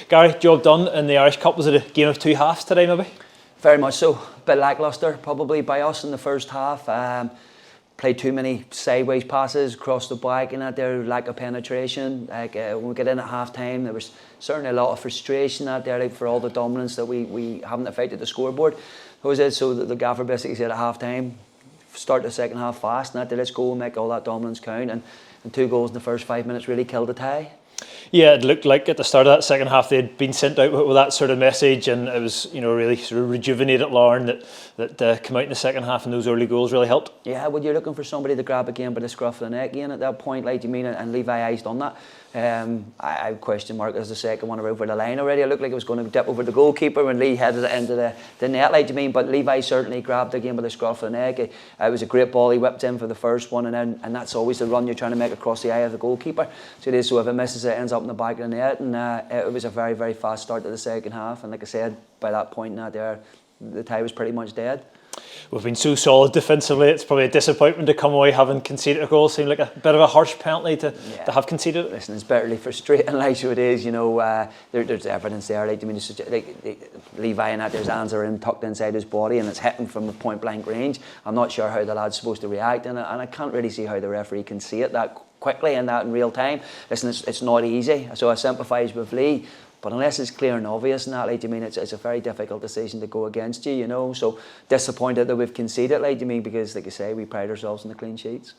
Gary, job done in the Irish Cup. Was it a game of two halves today, maybe? Very much so. A bit lacklustre probably by us in the first half. Played too many sideways passes across the back and that there, lack of penetration. When we get in at half time, there was certainly a lot of frustration out there for all the dominance that we haven't affected the scoreboard. So the gaffer basically said at half time, start the second half fast and that there, let's go and make all that dominance count. And 2 goals in the first 5 minutes really killed the tie. Yeah, it looked like at the start of that second half they'd been sent out with that sort of message, and it was, really sort of rejuvenated Larne that came out in the second half, and those early goals really helped. Yeah, well, you're looking for somebody to grab again by the scruff of the neck again at that point, like you mean, and Levi I's done that. I question mark as the second one over the line already. It looked like it was going to dip over the goalkeeper when Lee headed it into the net, like you mean, but Levi certainly grabbed again by the scruff of the neck. It was a great ball he whipped in for the first one, and that's always the run you're trying to make across the eye of the goalkeeper. So it is, so if it misses it, ends up in the back of the net, and it was a very, very fast start to the second half, and like I said, by that point the tie was pretty much dead. We've been so solid defensively, it's probably a disappointment to come away having conceded a goal. Seemed like a bit of a harsh penalty to have conceded it. Listen, it's bitterly frustrating, like so it is, there's evidence there, like, I mean, Levi and that there's hands are tucked inside his body and it's hitting from a point blank range. I'm not sure how the lad's supposed to react, and I can't really see how the referee can see it that quickly and that in real time. Listen, it's not easy, so I sympathise with Lee. But unless it's clear and obvious, and that, like, it's a very difficult decision to go against you, So disappointed that we've conceded, like, because, like I say, we pride ourselves on the clean sheets.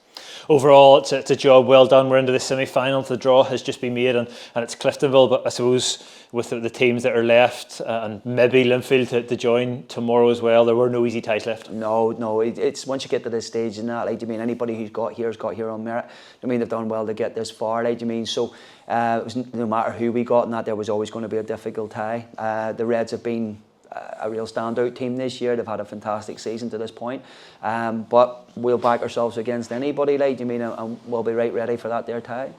Overall, it's a job well done. We're into the semi-final. The draw has just been made, and it's Cliftonville. But I suppose with the teams that are left, and maybe Linfield to join tomorrow as well, there were no easy ties left. No, it's once you get to this stage and that, like, anybody who's got here has got here on merit. They've done well to get this far, like, so it was, no matter who we got, and that there was always going to be a difficult tie. The Reds have been a real standout team this year. They've had a fantastic season to this point, but we'll back ourselves against anybody, like, and we'll be right ready for that there tie.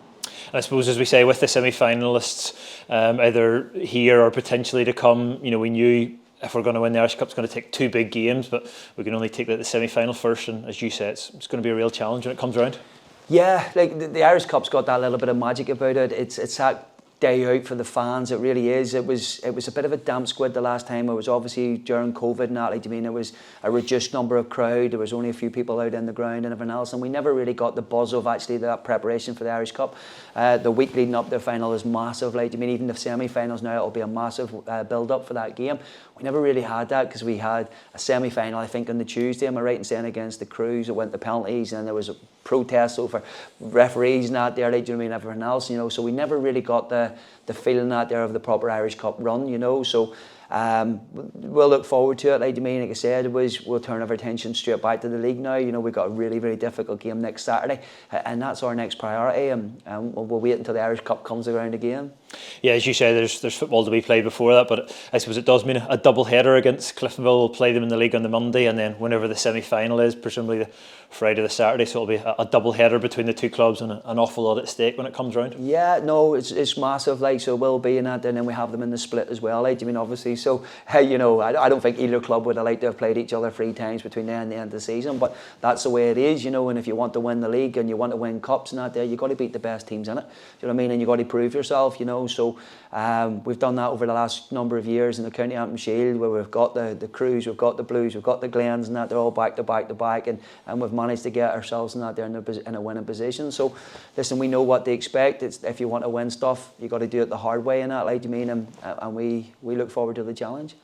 And I suppose, as we say, with the semi-finalists either here or potentially to come, we knew if we're going to win the Irish Cup, it's going to take 2 big games, but we can only take the semi-final first, and as you said, it's going to be a real challenge when it comes around. Yeah, like the Irish Cup's got that little bit of magic about it. It's that day out for the fans. It really is. It was a bit of a damp squid the last time. It was obviously during COVID and that, like, it was a reduced number of crowd. There was only a few people out in the ground and everything else, and we never really got the buzz of actually that preparation for the Irish Cup. The week leading up to the final is massive. Like, even the semi-finals now, it'll be a massive build-up for that game. We never really had that because we had a semi-final, I think, on the Tuesday, am I right in saying, against the Crews. It went to penalties, and there was a protest over referees and that there, like, everything else, so we never really got the feeling that there of the proper Irish Cup run, so we'll look forward to it. Like I said, we'll turn our attention straight back to the league now. We've got a really, really difficult game next Saturday, and that's our next priority, and we'll wait until the Irish Cup comes around again. Yeah, as you say, there's football to be played before that, but I suppose it does mean a double header against Cliftonville. We'll play them in the league on the Monday, and then whenever the semi-final is, presumably the Friday or the Saturday, so it'll be a double header between the two clubs, and an awful lot at stake when it comes round. Yeah, no, it's massive, like, so it will be in that, and then we have them in the split as well, like, obviously, so I don't think either club would have liked to have played each other 3 times between now and the end of the season, but that's the way it is, and if you want to win the league and you want to win cups and that there, you've got to beat the best teams in it, do you know what I mean, and you've got to prove yourself, so we've done that over the last number of years in the County Antrim Shield, where we've got the Crews, we've got the Blues, we've got the Glens and that, they're all back to back, and we've managed to get ourselves in that there in a winning position. So listen, we know what to expect. It's, if you want to win stuff, you got to do it the hard way and that, like, and we look forward to the challenge.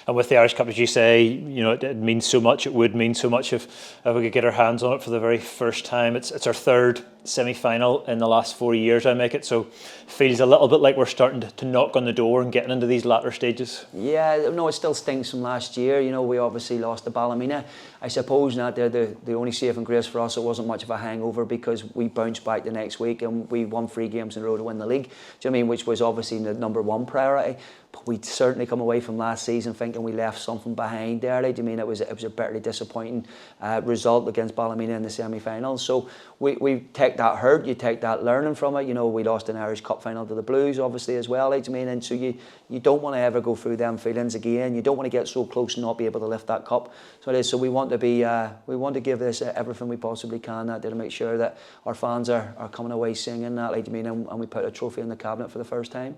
And with the Irish Cup, as you say, it means so much. It would mean so much if we could get our hands on it for the very first time. It's our 3rd semi-final in the last 4 years, I make it, so feels a little bit like we're starting to knock on the door and getting into these latter stages. Yeah, no, it still stinks from last year. We obviously lost to Ballymena. I suppose that the only saving grace for us, it wasn't much of a hangover because we bounced back the next week and we won 3 games in a row to win the league. Do you know what I mean? Which was obviously the number 1 priority. But we'd certainly come away from last season thinking we left something behind there. Like, it was a bitterly disappointing result against Ballymena in the semi-finals. So we take that hurt, you take that learning from it. We lost an Irish Cup final to the Blues, obviously, as well. Like, and so you don't want to ever go through them feelings again. You don't want to get so close and not be able to lift that cup. So it is. So we want to give this everything we possibly can to make sure that our fans are coming away singing that, and we put a trophy in the cabinet for the first time.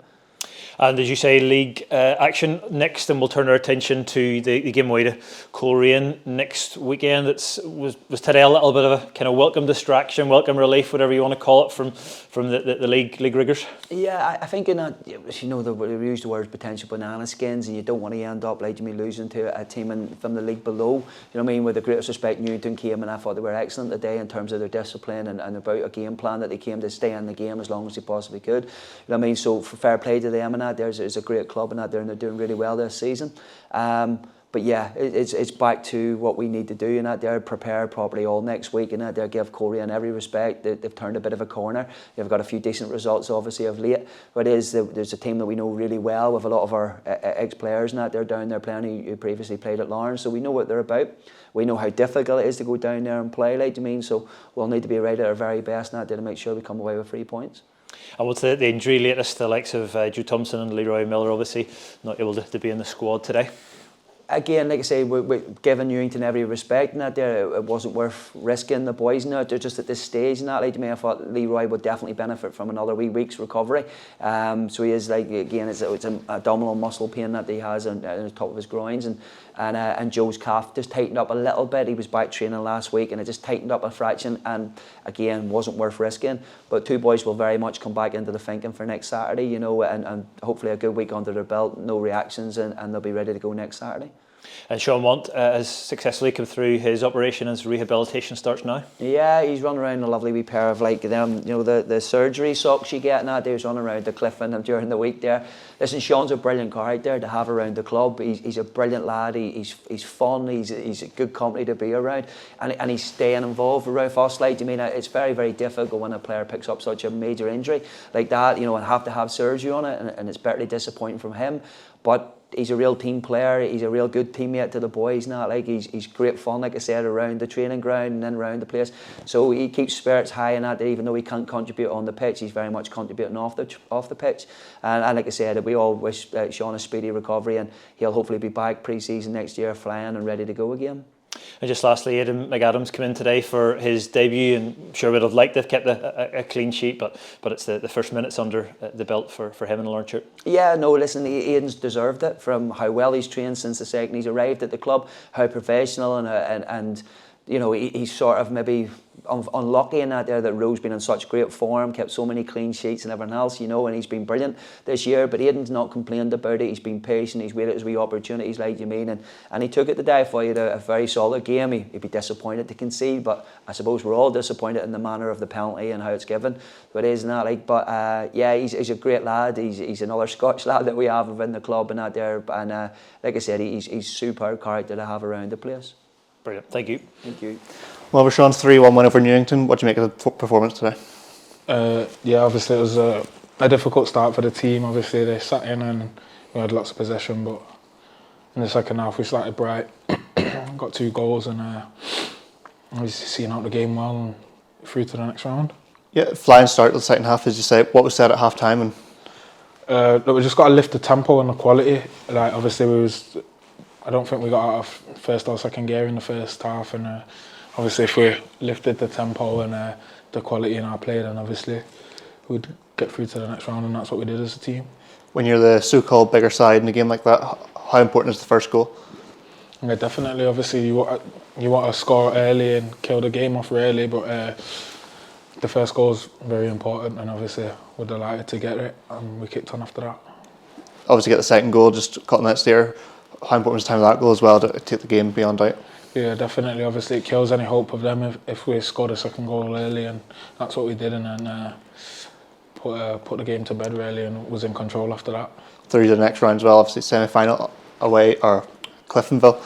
And as you say, league action next, and we'll turn our attention to the game away to Coleraine next weekend. Was today a little bit of a kind of welcome distraction, welcome relief, whatever you want to call it, from the league rigours? Yeah, I think in that, we use the word potential banana skins, and you don't want to end up like losing to a team from the league below. You know what I mean? With the greatest respect, Newington came, and I thought they were excellent today in terms of their discipline and about a game plan that they came to stay in the game as long as they possibly could. You know what I mean? So for fair play to them, and that there's a great club and that there, and they're doing really well this season. But yeah, it's back to what we need to do, and that they're prepared properly all next week, and that they'll give Coleraine every respect. They've turned a bit of a corner. They've got a few decent results, obviously, of late. But there's a team that we know really well with a lot of our ex-players, and that they're down there playing who previously played at Larne, so we know what they're about. We know how difficult it is to go down there and play, like you mean. So we'll need to be right at our very best, and that to make sure we come away with 3 points. And what's the injury latest? The likes of Drew Thompson and Leroy Miller obviously not able to be in the squad today. Again, like I say, we're giving Newington every respect in that there. It wasn't worth risking the boys now. They're just at this stage and that. Like to me, I thought Leroy would definitely benefit from another week's recovery. So he is like, again, it's an abdominal muscle pain that he has on the top of his groins, and Joe's calf just tightened up a little bit. He was back training last week and it just tightened up a fraction, and again, wasn't worth risking. But 2 boys will very much come back into the thinking for next Saturday, and hopefully a good week under their belt, no reactions, and they'll be ready to go next Saturday. And Sean Want has successfully come through his operation as rehabilitation starts now. Yeah, he's running around in a lovely wee pair of like them, the surgery socks you get now. He was running around the Cliftonville during the week there. Listen, Sean's a brilliant character to have around the club. He's a brilliant lad. He's fun. He's a good company to be around, and he's staying involved with us. Like, I mean, it's very, very difficult when a player picks up such a major injury like that, and have to have surgery on it, and it's bitterly disappointing from him. But he's a real team player. He's a real good teammate to the boys now. Like he's great fun, like I said, around the training ground and then around the place. So he keeps spirits high in that. Even though he can't contribute on the pitch, he's very much contributing off the pitch. And like I said, we all wish Sean a speedy recovery, and he'll hopefully be back pre-season next year, flying and ready to go again. And just lastly, Aidan McAdams come in today for his debut, and I'm sure we'd have liked to have kept a clean sheet, but it's the first minutes under the belt for him in the Larne shirt. Yeah, no, listen, Aidan's deserved it from how well he's trained since the second he's arrived at the club, how professional and he's sort of maybe unlucky in that Ro's been in such great form, kept so many clean sheets and everything else, and he's been brilliant this year. But Aidan's not complained about it. He's been patient. He's waited his wee opportunities, like you mean, and he took it today. I thought he had a very solid game. He'd be disappointed to concede, but I suppose we're all disappointed in the manner of the penalty and how it's given. But it isn't that like? But he's a great lad. He's another Scotch lad that we have within the club and that there. And like I said, he's superb character to have around the place. Brilliant. Thank you. Thank you. Well, RoShaun's 3-1 win over Newington. What do you make of the performance today? Obviously it was a difficult start for the team. Obviously they sat in and we had lots of possession, but in the second half we started bright, got 2 goals, and obviously seeing out the game well and through to the next round. Yeah, flying start of the second half, as you say. What was said at half time? And we just got to lift the tempo and the quality. Like obviously I don't think we got out of first or second gear in the first half, and obviously if we lifted the tempo and the quality in our play, then obviously we'd get through to the next round, and that's what we did as a team. When you're the so-called bigger side in a game like that, how important is the first goal? Yeah, definitely. Obviously you want to score early and kill the game off early, but the first goal is very important, and obviously we're delighted to get it, and we kicked on after that. Obviously get the second goal just a couple of minutes there. How important was the time of that goal as well to take the game beyond doubt? Yeah, definitely. Obviously, it kills any hope of them if we scored a second goal early, and that's what we did, and then put the game to bed really, and was in control after that. Through to the next round as well, obviously semi-final away or Cliftonville.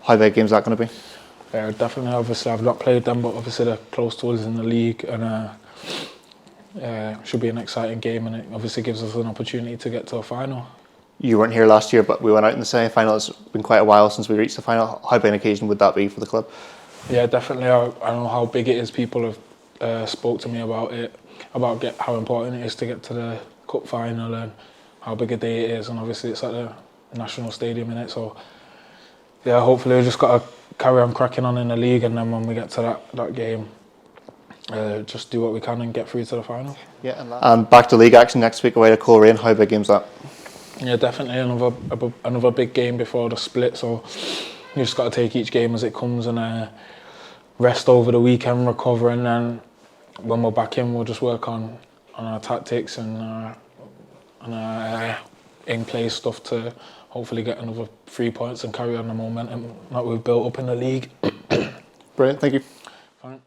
How big a game is that going to be? Yeah, definitely. Obviously, I've not played them, but obviously they're close to us in the league, and should be an exciting game, and it obviously gives us an opportunity to get to a final. You weren't here last year, but we went out in the semi-final. It's been quite a while since we reached the final. How big an occasion would that be for the club? Yeah, definitely. I know how big it is. People have spoke to me about it, about how important it is to get to the cup final and how big a day it is. And obviously it's at the national stadium, innit? So yeah, hopefully we've just got to carry on cracking on in the league, and then when we get to that game, just do what we can and get through to the final. Yeah, and back to league action next week away to Coleraine. How big game's that? Yeah, definitely another big game before the split. So you just got to take each game as it comes and rest over the weekend, recover, and then when we're back in, we'll just work on our tactics and our in-play stuff to hopefully get another 3 points and carry on the momentum that we've built up in the league. Brilliant, thank you. Thanks.